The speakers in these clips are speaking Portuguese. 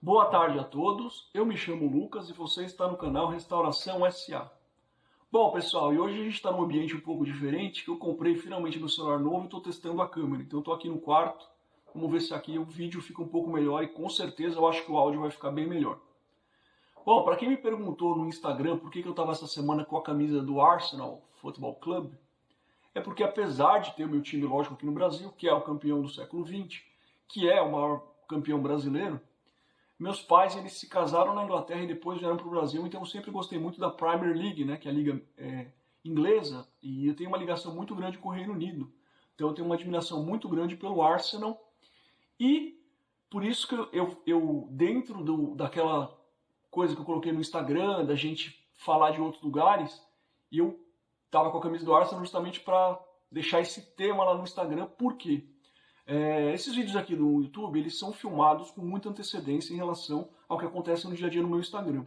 Boa tarde a todos, eu me chamo Lucas e você está no canal Restauração SA. Bom pessoal, e hoje a gente está num ambiente um pouco diferente, que eu comprei finalmente meu celular novo e estou testando a câmera. Então eu estou aqui no quarto, vamos ver se aqui o vídeo fica um pouco melhor e com certeza eu acho que o áudio vai ficar bem melhor. Bom, para quem me perguntou no Instagram por que eu estava essa semana com a camisa do Arsenal Football Club, é porque apesar de ter o meu time, lógico, aqui no Brasil, que é o campeão do século XX, que é o maior campeão brasileiro, meus pais eles se casaram na Inglaterra e depois vieram para o Brasil, então eu sempre gostei muito da Premier League, né, que é a liga inglesa, e eu tenho uma ligação muito grande com o Reino Unido. Então eu tenho uma admiração muito grande pelo Arsenal e por isso que eu dentro daquela coisa que eu coloquei no Instagram, da gente falar de outros lugares, e eu estava com a camisa do Arsenal justamente para deixar esse tema lá no Instagram. Por quê? Esses vídeos aqui do YouTube, eles são filmados com muita antecedência em relação ao que acontece no dia a dia no meu Instagram.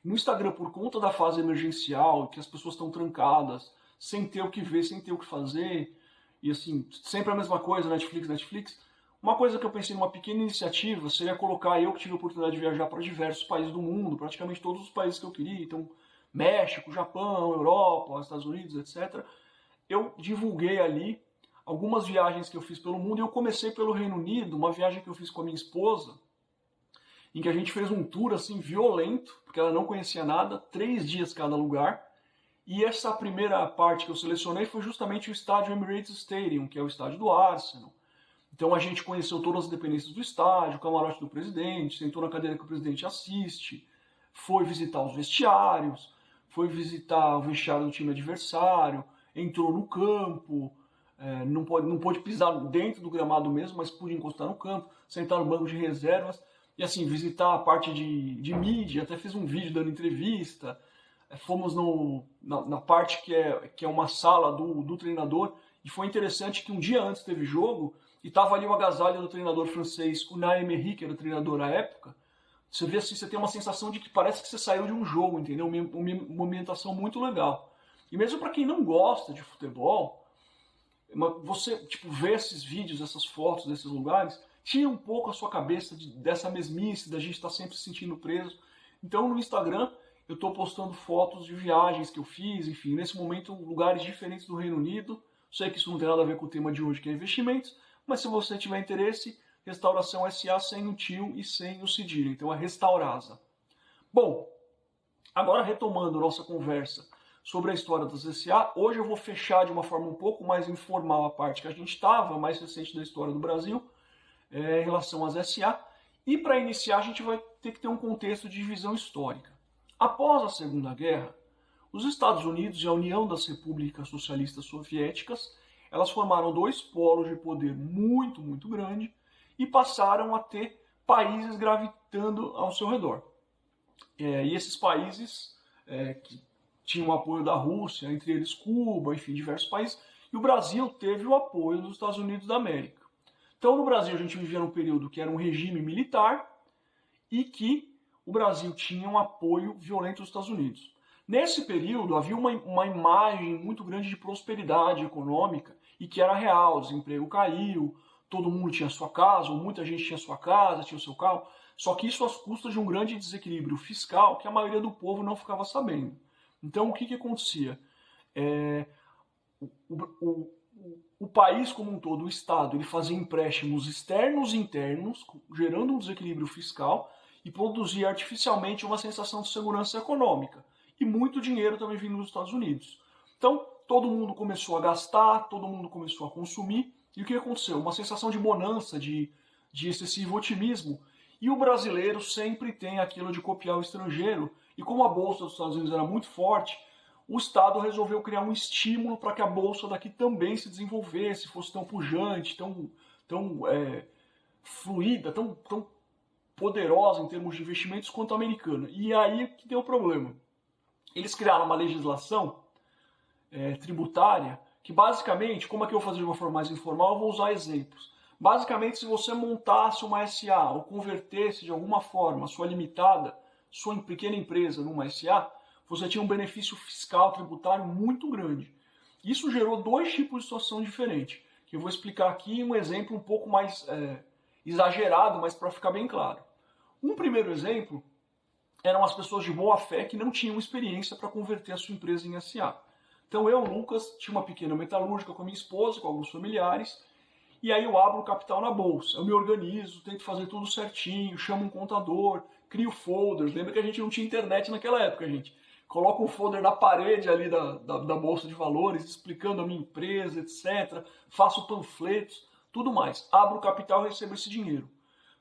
No Instagram, por conta da fase emergencial, que as pessoas estão trancadas, sem ter o que ver, sem ter o que fazer, e assim, sempre a mesma coisa, Netflix. Uma coisa que eu pensei numa pequena iniciativa seria colocar, eu que tive a oportunidade de viajar para diversos países do mundo, praticamente todos os países que eu queria, então México, Japão, Europa, Estados Unidos, etc. Eu divulguei ali algumas viagens que eu fiz pelo mundo, e eu comecei pelo Reino Unido, uma viagem que eu fiz com a minha esposa, em que a gente fez um tour assim violento, porque ela não conhecia nada, 3 dias cada lugar, e essa primeira parte que eu selecionei foi justamente o estádio Emirates Stadium, que é o estádio do Arsenal. Então a gente conheceu todas as dependências do estádio, o camarote do presidente, sentou na cadeira que o presidente assiste, foi visitar os vestiários, foi visitar o vestiário do time adversário, entrou no campo, não pôde pisar dentro do gramado mesmo, mas pude encostar no campo, sentar no banco de reservas e assim, visitar a parte de mídia, até fiz um vídeo dando entrevista. Fomos na parte que é uma sala do treinador, e foi interessante que um dia antes teve jogo e estava ali o agasalho do treinador francês, Unai Emery, que era o treinador à época. Você vê assim, você tem uma sensação de que parece que você saiu de um jogo, entendeu? Uma ambientação muito legal. E mesmo para quem não gosta de futebol, você tipo, vê esses vídeos, essas fotos desses lugares, tira um pouco a sua cabeça dessa mesmice, da gente estar sempre se sentindo preso. Então no Instagram eu estou postando fotos de viagens que eu fiz, enfim, nesse momento lugares diferentes do Reino Unido. Sei que isso não tem nada a ver com o tema de hoje, que é investimentos, mas se você tiver interesse, Restauração SA sem o tio e sem o cedilha, então é Restaurasa. Bom, agora retomando nossa conversa sobre a história das SA, hoje eu vou fechar de uma forma um pouco mais informal a parte que a gente estava, mais recente da história do Brasil, em relação às SA, e para iniciar a gente vai ter que ter um contexto de divisão histórica. Após a Segunda Guerra, os Estados Unidos e a União das Repúblicas Socialistas Soviéticas, elas formaram 2 polos de poder muito, muito grande e passaram a ter países gravitando ao seu redor. E esses países que tinham o apoio da Rússia, entre eles Cuba, enfim, diversos países, e o Brasil teve o apoio dos Estados Unidos da América. Então, no Brasil, a gente vivia num período que era um regime militar e que o Brasil tinha um apoio violento dos Estados Unidos. Nesse período, havia uma imagem muito grande de prosperidade econômica e que era real, o desemprego caiu, todo mundo tinha sua casa, ou muita gente tinha sua casa, tinha o seu carro, só que isso às custas de um grande desequilíbrio fiscal que a maioria do povo não ficava sabendo. Então, o que acontecia? O país como um todo, o Estado, ele fazia empréstimos externos e internos, gerando um desequilíbrio fiscal e produzia artificialmente uma sensação de segurança econômica. E muito dinheiro também vindo dos Estados Unidos. Então, todo mundo começou a gastar, todo mundo começou a consumir. E o que aconteceu? Uma sensação de bonança, de excessivo otimismo. E o brasileiro sempre tem aquilo de copiar o estrangeiro. E como a bolsa dos Estados Unidos era muito forte, o Estado resolveu criar um estímulo para que a bolsa daqui também se desenvolvesse, fosse tão pujante, tão fluida, tão poderosa em termos de investimentos quanto a americana. E aí que deu o problema. Eles criaram uma legislação tributária que basicamente, como é que eu vou fazer de uma forma mais informal, eu vou usar exemplos. Basicamente, se você montasse uma SA ou convertesse de alguma forma a sua limitada, sua pequena empresa numa SA, você tinha um benefício fiscal tributário muito grande. Isso gerou 2 tipos de situação diferentes, que eu vou explicar aqui um exemplo um pouco mais exagerado, mas para ficar bem claro. Um primeiro exemplo eram as pessoas de boa fé que não tinham experiência para converter a sua empresa em SA. Então eu, Lucas, tinha uma pequena metalúrgica com a minha esposa, com alguns familiares, e aí eu abro o capital na bolsa. Eu me organizo, tento fazer tudo certinho, chamo um contador, crio folders. Lembra que a gente não tinha internet naquela época, gente. Coloco um folder na parede ali da Bolsa de Valores, explicando a minha empresa, etc. Faço panfletos, tudo mais. Abro o capital e recebo esse dinheiro.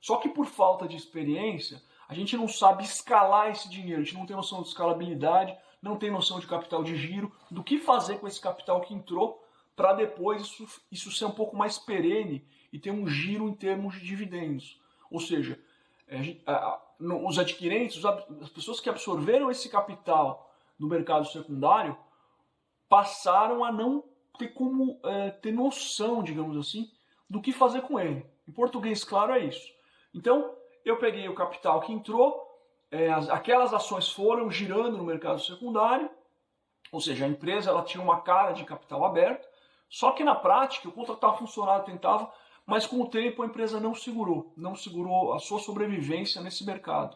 Só que por falta de experiência, a gente não sabe escalar esse dinheiro. A gente não tem noção de escalabilidade, não tem noção de capital de giro, do que fazer com esse capital que entrou para depois isso ser um pouco mais perene e ter um giro em termos de dividendos. Ou seja, os adquirentes, as pessoas que absorveram esse capital no mercado secundário, passaram a não ter como ter noção, digamos assim, do que fazer com ele. Em português, claro, é isso. Então, eu peguei o capital que entrou, aquelas ações foram girando no mercado secundário, ou seja, a empresa ela tinha uma cara de capital aberto, só que na prática eu contratava funcionário, tentava, mas com o tempo a empresa não segurou a sua sobrevivência nesse mercado.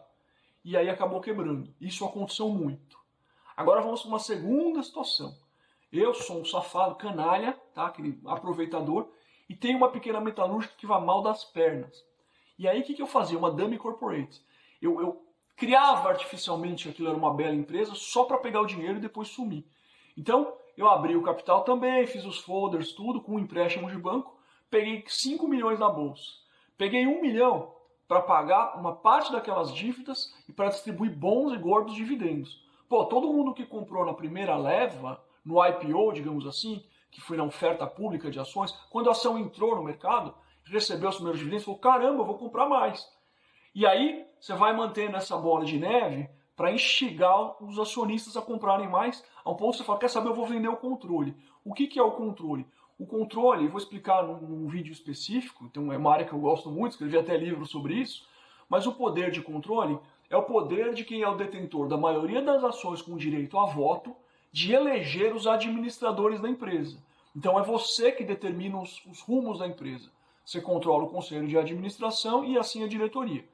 E aí acabou quebrando. Isso aconteceu muito. Agora vamos para uma segunda situação. Eu sou um safado canalha, tá? Aquele aproveitador, e tenho uma pequena metalúrgica que vai mal das pernas. E aí o que eu fazia? Uma dummy corporate. Eu criava artificialmente que aquilo era uma bela empresa só para pegar o dinheiro e depois sumir. Então, eu abri o capital também, fiz os folders, tudo, com um empréstimo de banco, peguei 5 milhões na bolsa. Peguei 1 milhão para pagar uma parte daquelas dívidas e para distribuir bons e gordos dividendos. Pô, todo mundo que comprou na primeira leva, no IPO, digamos assim, que foi na oferta pública de ações, quando a ação entrou no mercado, recebeu os primeiros dividendos, falou, caramba, eu vou comprar mais. E aí, você vai mantendo essa bola de neve para instigar os acionistas a comprarem mais, a um ponto que você fala, quer saber, eu vou vender o controle. O que é o controle? O controle, vou explicar num vídeo específico, então é uma área que eu gosto muito, escrevi até livro sobre isso, mas o poder de controle é o poder de quem é o detentor da maioria das ações com direito a voto, de eleger os administradores da empresa. Então é você que determina os rumos da empresa. Você controla o conselho de administração e assim a diretoria.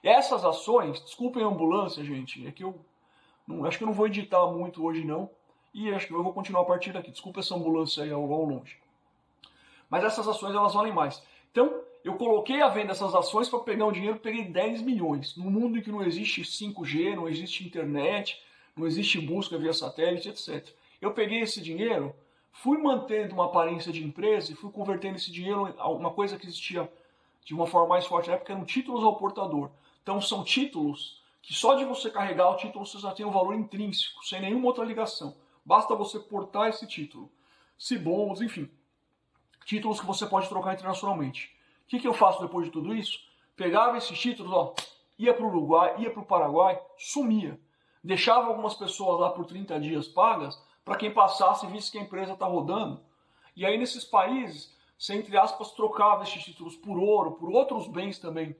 Essas ações, desculpem a ambulância, gente, é que acho que eu não vou editar muito hoje não, e acho que eu vou continuar a partir daqui. Desculpa essa ambulância aí ao longe. Mas essas ações, elas valem mais. Então, eu coloquei à venda essas ações para pegar um dinheiro, peguei 10 milhões. Num mundo em que não existe 5G, não existe internet, não existe busca via satélite, etc. Eu peguei esse dinheiro, fui mantendo uma aparência de empresa e fui convertendo esse dinheiro em uma coisa que existia de uma forma mais forte na época, eram títulos ao portador. Então são títulos que só de você carregar o título você já tem um valor intrínseco, sem nenhuma outra ligação. Basta você portar esse título. Cibons, enfim. Títulos que você pode trocar internacionalmente. O que eu faço depois de tudo isso? Pegava esses títulos, ia para o Uruguai, ia para o Paraguai, sumia. Deixava algumas pessoas lá por 30 dias pagas, para quem passasse e visse que a empresa está rodando. E aí nesses países, você, entre aspas, trocava esses títulos por ouro, por outros bens também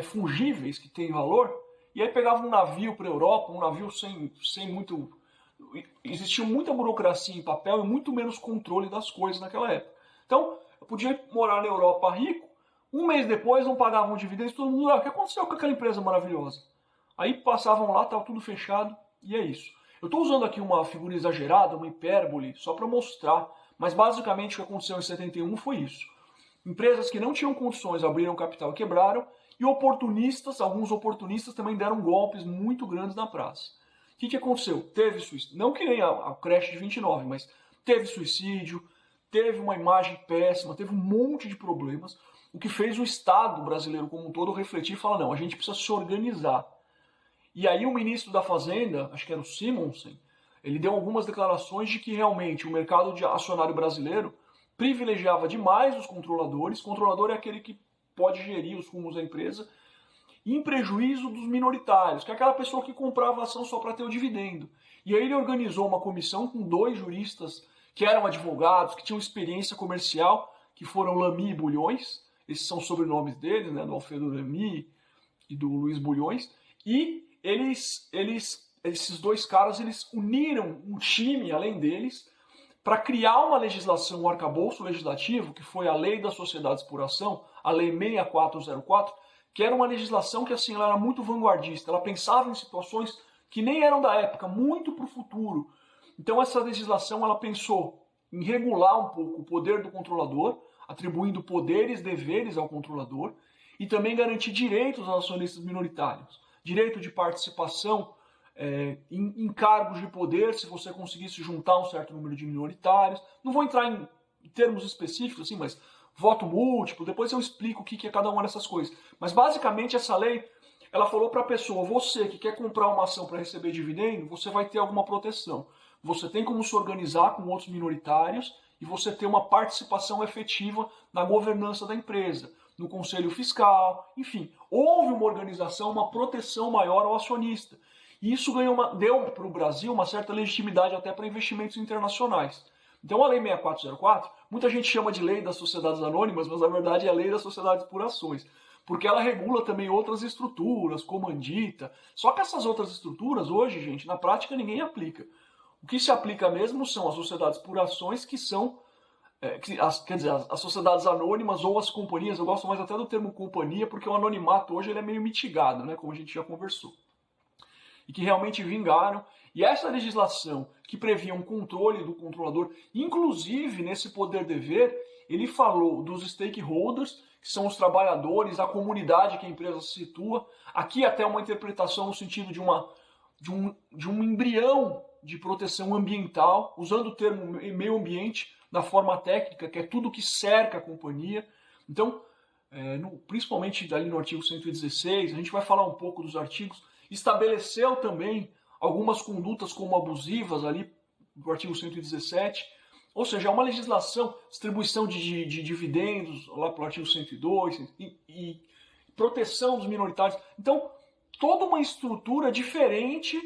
fungíveis, que têm valor, e aí pegava um navio para a Europa, um navio sem muito... Existia muita burocracia em papel e muito menos controle das coisas naquela época. Então, eu podia morar na Europa rico, um mês depois não pagavam dividendos, todo mundo, o que aconteceu com aquela empresa maravilhosa? Aí passavam lá, estava tudo fechado, e é isso. Eu estou usando aqui uma figura exagerada, uma hipérbole, só para mostrar, mas basicamente o que aconteceu em 71 foi isso. Empresas que não tinham condições abriram capital e quebraram, e alguns oportunistas também deram golpes muito grandes na praça. O que aconteceu? Teve suicídio, não que nem a crash de 29, mas teve suicídio, teve uma imagem péssima, teve um monte de problemas, o que fez o Estado brasileiro como um todo refletir e falar, não, a gente precisa se organizar. E aí o ministro da Fazenda, acho que era o Simonsen, ele deu algumas declarações de que realmente o mercado de acionário brasileiro privilegiava demais os controladores. Controlador é aquele que pode gerir os rumos da empresa, em prejuízo dos minoritários, que é aquela pessoa que comprava a ação só para ter o dividendo. E aí ele organizou uma comissão com 2 juristas que eram advogados, que tinham experiência comercial, que foram Lamy e Bulhões, esses são os sobrenomes deles, né, do Alfredo Lamy e do Luiz Bulhões, e esses 2 caras, eles uniram um time, além deles, para criar uma legislação, um arcabouço legislativo, que foi a Lei das Sociedades por Ação, a Lei 6404, que era uma legislação que assim, ela era muito vanguardista, ela pensava em situações que nem eram da época, muito para o futuro. Então essa legislação ela pensou em regular um pouco o poder do controlador, atribuindo poderes e deveres ao controlador, e também garantir direitos aos acionistas minoritários. Direito de participação em cargos de poder, se você conseguisse juntar um certo número de minoritários. Não vou entrar em termos específicos, assim, mas voto múltiplo, depois eu explico o que é cada uma dessas coisas. Mas basicamente essa lei, ela falou para a pessoa, você que quer comprar uma ação para receber dividendo, você vai ter alguma proteção. Você tem como se organizar com outros minoritários e você ter uma participação efetiva na governança da empresa, no conselho fiscal, enfim. Houve uma organização, uma proteção maior ao acionista. E isso deu para o Brasil uma certa legitimidade até para investimentos internacionais. Então a Lei 6404, muita gente chama de Lei das Sociedades Anônimas, mas na verdade é a Lei das Sociedades por Ações, porque ela regula também outras estruturas, comandita. Só que essas outras estruturas hoje, gente, na prática ninguém aplica. O que se aplica mesmo são as sociedades por ações, que são, as sociedades anônimas ou as companhias. Eu gosto mais até do termo companhia, porque o anonimato hoje ele é meio mitigado, né, como a gente já conversou. E que realmente vingaram. E essa legislação que previa um controle do controlador, inclusive nesse poder-dever, ele falou dos stakeholders, que são os trabalhadores, a comunidade que a empresa se situa. Aqui até uma interpretação no sentido de um embrião de proteção ambiental, usando o termo meio ambiente na forma técnica, que é tudo que cerca a companhia. Então, principalmente ali no artigo 116, a gente vai falar um pouco dos artigos, estabeleceu também algumas condutas como abusivas ali do artigo 117, ou seja, é uma legislação, distribuição de dividendos lá para o artigo 102 e proteção dos minoritários. Então, toda uma estrutura diferente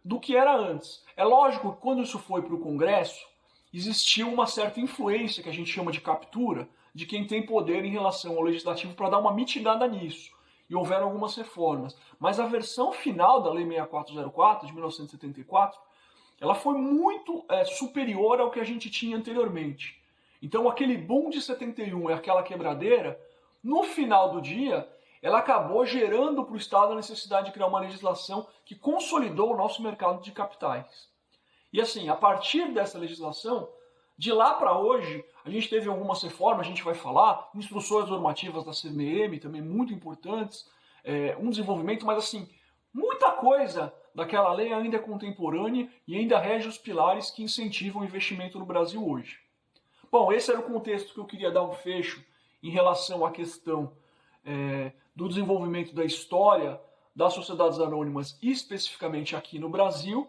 do que era antes. É lógico que quando isso foi para o Congresso, existiu uma certa influência, que a gente chama de captura, de quem tem poder em relação ao legislativo para dar uma mitigada nisso. E houveram algumas reformas. Mas a versão final da Lei 6404, de 1974, ela foi muito superior ao que a gente tinha anteriormente. Então aquele boom de 71 e aquela quebradeira, no final do dia, ela acabou gerando para o Estado a necessidade de criar uma legislação que consolidou o nosso mercado de capitais. E assim, a partir dessa legislação, de lá para hoje, a gente teve algumas reformas, a gente vai falar, instruções normativas da CVM, também muito importantes, um desenvolvimento, mas assim, muita coisa daquela lei ainda é contemporânea e ainda rege os pilares que incentivam o investimento no Brasil hoje. Bom, esse era o contexto que eu queria dar um fecho em relação à questão do desenvolvimento da história das sociedades anônimas, especificamente aqui no Brasil.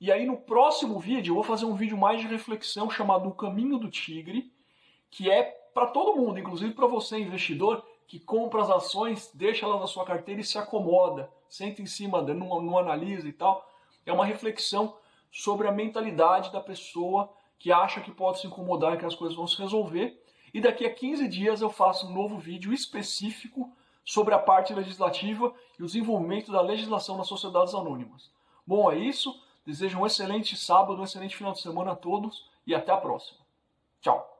E aí no próximo vídeo eu vou fazer um vídeo mais de reflexão chamado O Caminho do Tigre, que é para todo mundo, inclusive para você investidor, que compra as ações, deixa elas na sua carteira e se acomoda, senta em cima, não analisa e tal. É uma reflexão sobre a mentalidade da pessoa que acha que pode se incomodar e que as coisas vão se resolver. E daqui a 15 dias eu faço um novo vídeo específico sobre a parte legislativa e o desenvolvimento da legislação nas sociedades anônimas. Bom, é isso. Desejo um excelente sábado, um excelente final de semana a todos e até a próxima. Tchau!